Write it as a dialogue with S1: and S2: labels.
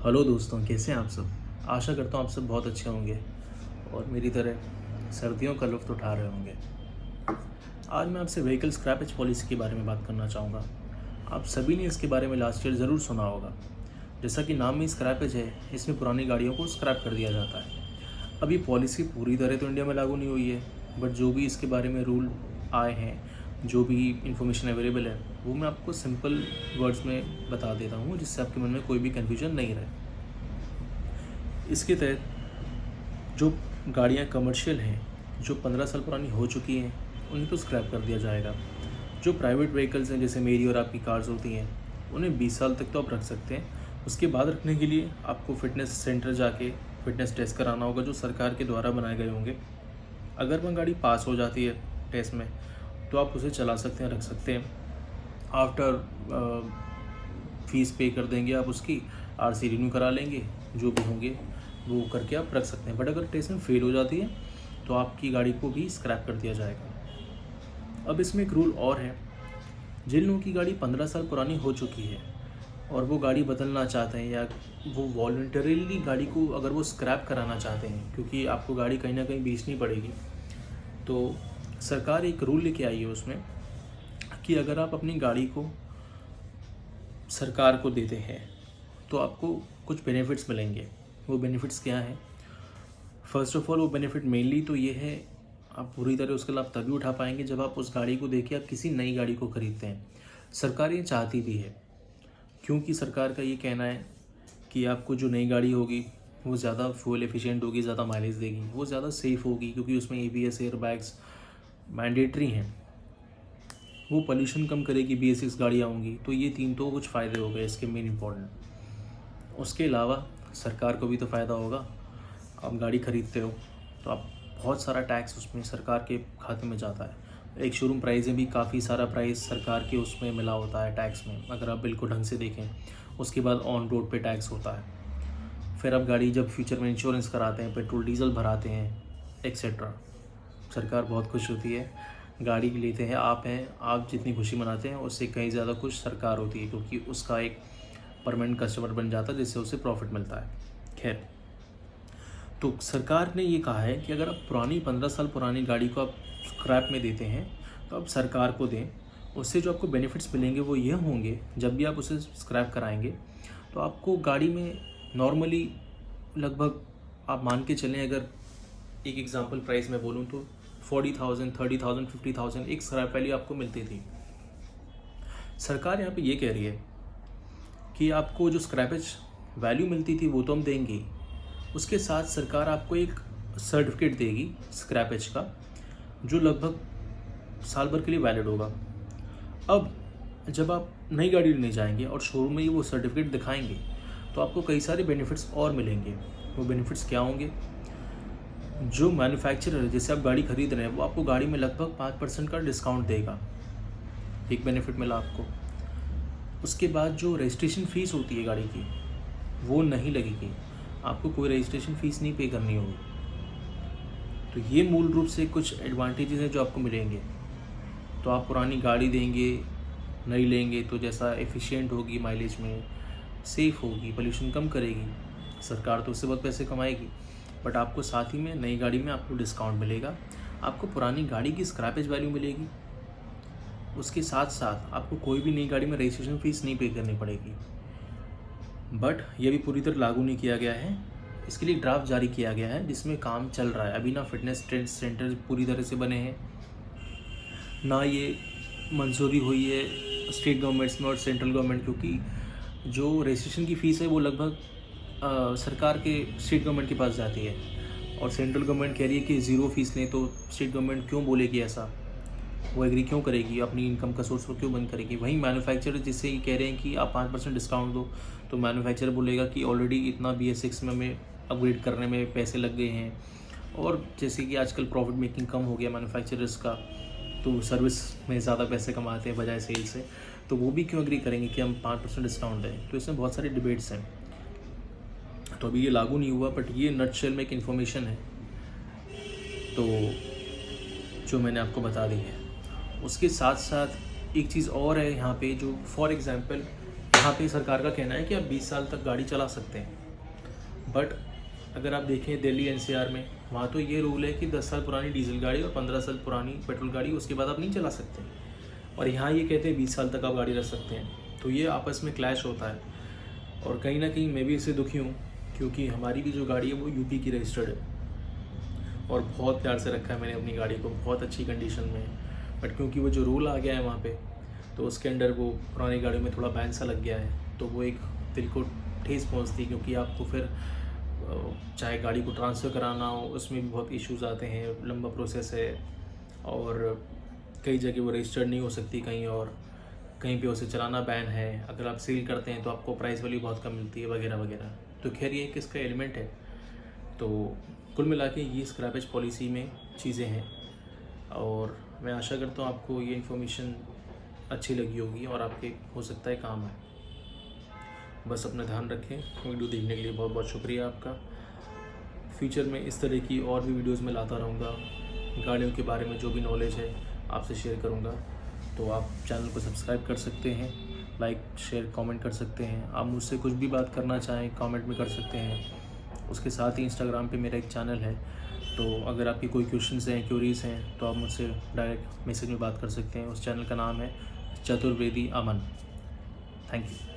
S1: Hello दोस्तों, कैसे हैं आप सब। आशा करता हूँ आप सब बहुत अच्छे होंगे और मेरी तरह सर्दियों का लुत्फ़ उठा रहे होंगे। आज मैं आपसे व्हीकल स्क्रैपेज पॉलिसी के बारे में बात करना चाहूँगा। आप सभी ने इसके बारे में लास्ट ईयर ज़रूर सुना होगा। जैसा कि नाम में स्क्रैपेज है, इसमें पुरानी गाड़ियों को स्क्रैप कर दिया जाता है। अब ये पॉलिसी पूरी तरह तो इंडिया में लागू नहीं हुई है, बट जो भी इसके बारे में रूल आए हैं, जो भी इन्फॉर्मेशन अवेलेबल है, वो मैं आपको सिंपल वर्ड्स में बता देता हूँ, जिससे आपके मन में कोई भी कन्फ्यूजन नहीं रहे। इसके तहत जो गाड़ियाँ कमर्शियल हैं, जो 15 साल पुरानी हो चुकी हैं, उन्हें तो स्क्रैप कर दिया जाएगा। जो प्राइवेट व्हीकल्स हैं, जैसे मेरी और आपकी कार्स होती हैं, उन्हें 20 साल तक तो आप रख सकते हैं। उसके बाद रखने के लिए आपको फ़िटनेस सेंटर जाके फ़िटनेस टेस्ट कराना होगा, जो सरकार के द्वारा बनाए गए होंगे। अगर वह गाड़ी पास हो जाती है टेस्ट में, तो आप उसे चला सकते हैं, रख सकते हैं। आफ्टर फ़ीस पे कर देंगे आप उसकी, आरसी रिन्यू करा लेंगे, जो भी होंगे वो करके आप रख सकते हैं। बट अगर टेस्ट में फ़ेल हो जाती है, तो आपकी गाड़ी को भी स्क्रैप कर दिया जाएगा। अब इसमें एक रूल और है। जिन लोगों की गाड़ी 15 साल पुरानी हो चुकी है और वो गाड़ी बदलना चाहते हैं, या वो वॉलंटरीली गाड़ी को अगर वो स्क्रैप कराना चाहते हैं, क्योंकि आपको गाड़ी कहीं ना कहीं बेचनी पड़ेगी, तो सरकार एक रूल लेके आई है उसमें कि अगर आप अपनी गाड़ी को सरकार को देते हैं, तो आपको कुछ बेनिफिट्स मिलेंगे। वो बेनिफिट्स क्या हैं? फ़र्स्ट ऑफ़ ऑल, वो बेनिफिट मेनली तो ये है, आप पूरी तरह उसका लाभ तभी उठा पाएंगे जब आप उस गाड़ी को देके आप किसी नई गाड़ी को ख़रीदते हैं। सरकार ये चाहती भी है, क्योंकि सरकार का ये कहना है कि आपको जो नई गाड़ी होगी वो ज़्यादा फ्यूल एफिशिएंट होगी, ज़्यादा माइलेज देगी, वो ज़्यादा सेफ़ होगी, क्योंकि उसमें ABS एयर बैग्स मैंडेटरी हैं। वो पोल्यूशन कम करेगी, BS6 गाड़ियाँ होंगी। तो ये 3 तो कुछ फ़ायदे हो गए इसके मेन इम्पोर्टेंट। उसके अलावा सरकार को भी तो फ़ायदा होगा। आप गाड़ी ख़रीदते हो तो आप बहुत सारा टैक्स उसमें सरकार के खाते में जाता है। एक शोरूम प्राइस में भी काफ़ी सारा प्राइस सरकार के उसमें मिला होता है टैक्स में, अगर आप बिल को ढंग से देखें। उसके बाद ऑन रोड पे टैक्स होता है। फिर आप गाड़ी जब फ्यूचर में इंश्योरेंस कराते हैं, पेट्रोल डीजल भराते हैं, एक्सेट्रा, सरकार बहुत खुश होती है। गाड़ी लेते हैं, आप जितनी खुशी मनाते हैं उससे कहीं ज़्यादा खुश सरकार होती है, क्योंकि उसका एक परमानेंट कस्टमर बन जाता है, जिससे उसे प्रॉफिट मिलता है। खैर, तो सरकार ने ये कहा है कि अगर आप 15 साल पुरानी गाड़ी को आप स्क्रैप में देते हैं, तो आप सरकार को दें। उससे जो आपको बेनिफिट्स मिलेंगे वो ये होंगे, जब भी आप उसे स्क्रैप कराएंगे तो आपको गाड़ी में नॉर्मली लगभग, आप मान के चलें, अगर एक एग्जांपल प्राइस में बोलूँ तो 40,000, 30,000, 50,000 एक स्क्रैप वैल्यू आपको मिलती थी। सरकार यहाँ पे ये कह रही है कि आपको जो स्क्रैपेज वैल्यू मिलती थी वो तो हम देंगे, उसके साथ सरकार आपको एक सर्टिफिकेट देगी स्क्रैपेज का, जो लगभग साल भर के लिए वैलिड होगा। अब जब आप नई गाड़ी लेने जाएंगे और शोरूम में ही वो सर्टिफिकेट दिखाएंगे, तो आपको कई सारे बेनिफिट्स और मिलेंगे। वो बेनिफिट्स क्या होंगे? जो मैन्युफैक्चरर है, जैसे आप गाड़ी खरीद रहे हैं, वो आपको गाड़ी में लगभग 5% का डिस्काउंट देगा। एक बेनिफिट मिला आपको। उसके बाद जो रजिस्ट्रेशन फ़ीस होती है गाड़ी की, वो नहीं लगेगी। आपको कोई रजिस्ट्रेशन फ़ीस नहीं पे करनी होगी। तो ये मूल रूप से कुछ एडवांटेजेस हैं जो आपको मिलेंगे। तो आप पुरानी गाड़ी देंगे, नई लेंगे तो जैसा एफिशिएंट होगी, माइलेज में सेफ़ होगी, पोल्यूशन कम करेगी, सरकार तो उससे बहुत पैसे कमाएगी। बट आपको साथ ही में नई गाड़ी में आपको डिस्काउंट मिलेगा, आपको पुरानी गाड़ी की स्क्रैपेज वैल्यू मिलेगी। उसके साथ साथ आपको कोई भी नई गाड़ी में रजिस्ट्रेशन फ़ीस नहीं पे करनी पड़ेगी। बट ये भी पूरी तरह लागू नहीं किया गया है। इसके लिए ड्राफ्ट जारी किया गया है, जिसमें काम चल रहा है। अभी ना फिटनेस ट्रेंड सेंटर पूरी तरह से बने हैं, ना ये मंजूरी हुई है स्टेट गवर्नमेंट्स में और सेंट्रल गवर्नमेंट, क्योंकि जो रजिस्ट्रेशन की फ़ीस है वो लगभग सरकार के स्टेट गवर्नमेंट के पास जाती है, और सेंट्रल गवर्नमेंट कह रही है कि ज़ीरो फ़ीस लें। तो स्टेट गवर्नमेंट क्यों बोलेगी ऐसा? वो एग्री क्यों करेगी? अपनी इनकम का सोर्स वो क्यों बंद करेगी? वहीं मैन्युफैक्चरर जिससे ये कह रहे हैं कि आप 5% डिस्काउंट दो, तो मैन्युफैक्चरर बोलेगा कि ऑलरेडी इतना BS6 में हमें अपग्रेड करने में पैसे लग गए हैं, और जैसे कि आजकल प्रॉफिट मेकिंग कम हो गया मैन्युफैक्चरर्स का, तो सर्विस में ज़्यादा पैसे कमाते हैं बजाय सेल से, तो वो भी क्यों एग्री करेंगे कि हम 5% डिस्काउंट दें? तो इसमें बहुत सारे डिबेट्स हैं। तो अभी ये लागू नहीं हुआ, बट ये नटशेल में एक इन्फॉर्मेशन है तो जो मैंने आपको बता दी है। उसके साथ साथ एक चीज़ और है यहाँ पे, जो फॉर एग्ज़ाम्पल यहाँ पे सरकार का कहना है कि आप 20 साल तक गाड़ी चला सकते हैं, बट अगर आप देखें दिल्ली एनसीआर में, वहाँ तो ये रूल है कि 10 साल पुरानी डीजल गाड़ी और 15 साल पुरानी पेट्रोल गाड़ी, उसके बाद आप नहीं चला सकते। और यहाँ ये कहते हैं 20 साल तक आप गाड़ी रख सकते हैं। तो ये आपस में क्लैश होता है, और कहीं ना कहीं मैं भी इससे दुखी हूँ, क्योंकि हमारी भी जो गाड़ी है वो यूपी की रजिस्टर्ड है और बहुत प्यार से रखा है मैंने अपनी गाड़ी को, बहुत अच्छी कंडीशन में है। बट क्योंकि वो जो रूल आ गया है वहाँ पे, तो उसके अंडर वो पुरानी गाड़ियों में थोड़ा बैन सा लग गया है, तो वो एक दिल को ठेस पहुँचती है, क्योंकि आपको फिर चाहे गाड़ी को ट्रांसफ़र कराना हो उसमें भी बहुत इश्यूज़ आते हैं, लंबा प्रोसेस है, और कई जगह वो रजिस्टर्ड नहीं हो सकती कहीं, और कहीं पे उसे चलाना बैन है। अगर आप सेल करते हैं तो आपको प्राइस वैल्यू बहुत कम मिलती है, वगैरह वगैरह। तो खैर ये एक इसका एलिमेंट है। तो कुल मिला के ये स्क्रैपेज पॉलिसी में चीज़ें हैं, और मैं आशा करता हूँ आपको ये इन्फॉर्मेशन अच्छी लगी होगी और आपके हो सकता है काम आए। बस अपना ध्यान रखें। वीडियो देखने के लिए बहुत बहुत शुक्रिया आपका। फ्यूचर में इस तरह की और भी वीडियोस मैं लाता रहूँगा, गाड़ियों के बारे में जो भी नॉलेज है आपसे शेयर करूँगा। तो आप चैनल को सब्सक्राइब कर सकते हैं, लाइक शेयर कमेंट कर सकते हैं। आप मुझसे कुछ भी बात करना चाहें कमेंट में कर सकते हैं। उसके साथ ही इंस्टाग्राम पे मेरा एक चैनल है, तो अगर आपकी कोई क्वेश्चंस हैं, क्यूरीज हैं, तो आप मुझसे डायरेक्ट मैसेज में बात कर सकते हैं। उस चैनल का नाम है चतुर्वेदी अमन। Thank you.